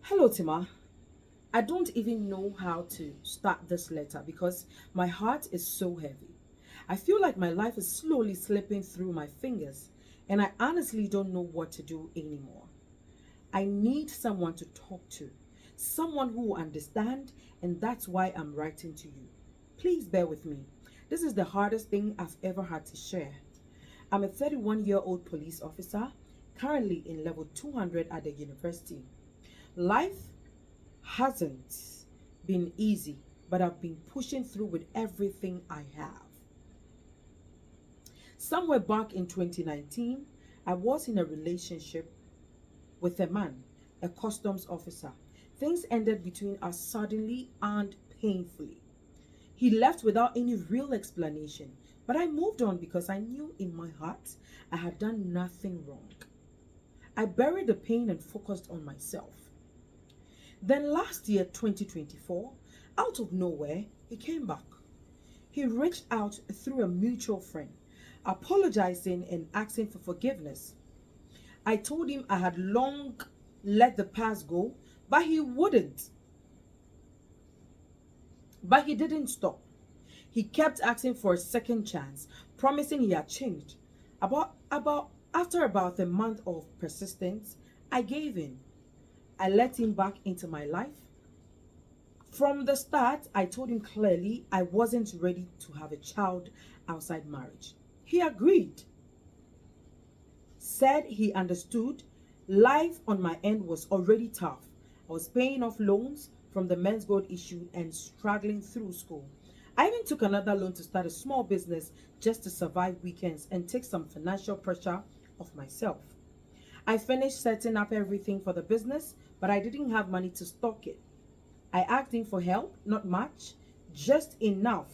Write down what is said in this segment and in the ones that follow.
Hello, Tima. I don't even know how to start this letter because my heart is so heavy. I feel like my life is slowly slipping through my fingers, and I honestly don't know what to do anymore. I need someone to talk to, someone who will understand, and that's why I'm writing to you. Please bear with me. This is the hardest thing I've ever had to share. I'm a 31-year-old police officer, currently in level 200 at the university. Life hasn't been easy, but I've been pushing through with everything I have. Somewhere back in 2019, I was in a relationship with a man, a customs officer. Things ended between us suddenly and painfully. He left without any real explanation, but I moved on because I knew in my heart I had done nothing wrong. I buried the pain and focused on myself. Then last year, 2024, out of nowhere, he came back. He reached out through a mutual friend, apologizing and asking for forgiveness. I told him I had long let the past go, but he wouldn't. But he didn't stop. He kept asking for a second chance, promising he had changed. After about a month of persistence, I gave in. I let him back into my life. From the start, I told him clearly I wasn't ready to have a child outside marriage. He agreed, said he understood. Life on my end was already tough. I was paying off loans from the men's gold issue and struggling through school. I even took another loan to start a small business just to survive weekends and take some financial pressure off myself. I finished setting up everything for the business, but I didn't have money to stock it. I asked him for help, not much, just enough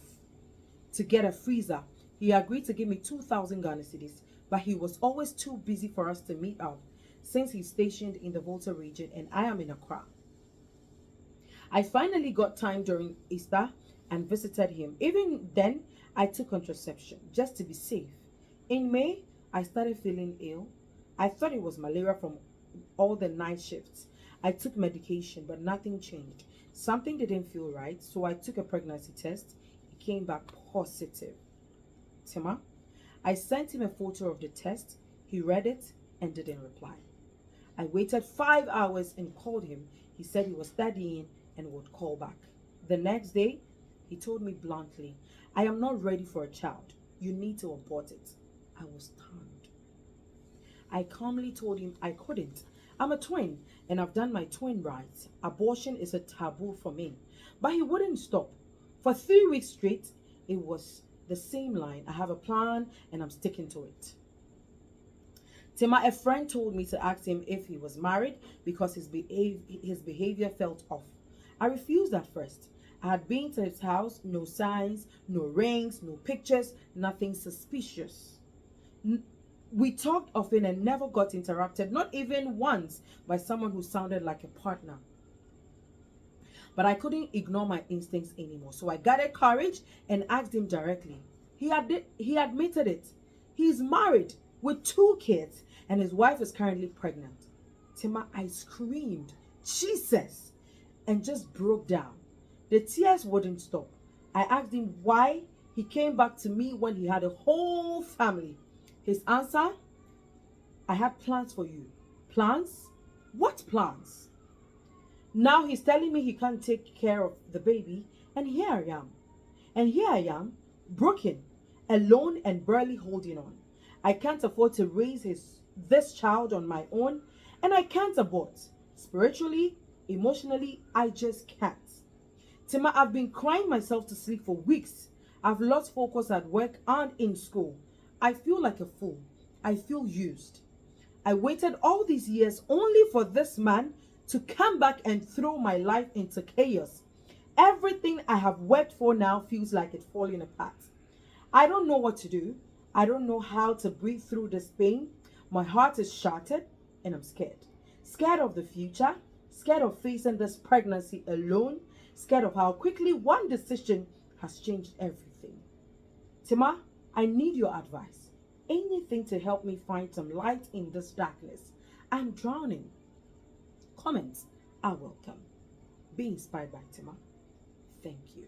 to get a freezer. He agreed to give me 2,000 Ghana cedis, but he was always too busy for us to meet up since he's stationed in the Volta region and I am in Accra. I finally got time during Easter and visited him. Even then, I took contraception just to be safe. In May, I started feeling ill. I thought it was malaria from all the night shifts. I took medication, but nothing changed. Something didn't feel right, so I took a pregnancy test. It came back positive. Tima, I sent him a photo of the test. He read it and didn't reply. I waited 5 hours and called him. He said he was studying and would call back. The next day, he told me bluntly, I am not ready for a child. You need to abort it. I was stunned. I calmly told him I couldn't. I'm a twin and I've done my twin rights. Abortion is a taboo for me. But he wouldn't stop. For 3 weeks straight, it was the same line. I have a plan and I'm sticking to it. Tima, a friend told me to ask him if he was married because his behavior felt off. I refused at first. I had been to his house, no signs, no rings, no pictures, nothing suspicious. We talked often and never got interrupted, not even once by someone who sounded like a partner. But I couldn't ignore my instincts anymore. So I gathered courage and asked him directly. He admitted it. He's married with 2 kids and his wife is currently pregnant. Tima, I screamed, Jesus, and just broke down. The tears wouldn't stop. I asked him why he came back to me when he had a whole family. His answer, I had plans for you. Plans? What plans? Now he's telling me he can't take care of the baby, and here I am. And here I am, broken, alone, and barely holding on. I can't afford to raise this child on my own, and I can't abort. Spiritually, emotionally, I just can't. Tima, I've been crying myself to sleep for weeks. I've lost focus at work and in school. I feel like a fool. I feel used. I waited all these years only for this man to come back and throw my life into chaos. Everything I have worked for now feels like it's falling apart. I don't know what to do. I don't know how to breathe through this pain. My heart is shattered and I'm scared. Scared of the future, scared of facing this pregnancy alone, scared of how quickly one decision has changed everything. Tima, I need your advice. Anything to help me find some light in this darkness. I'm drowning. Comments. are welcome. Be inspired by Tima. Thank you.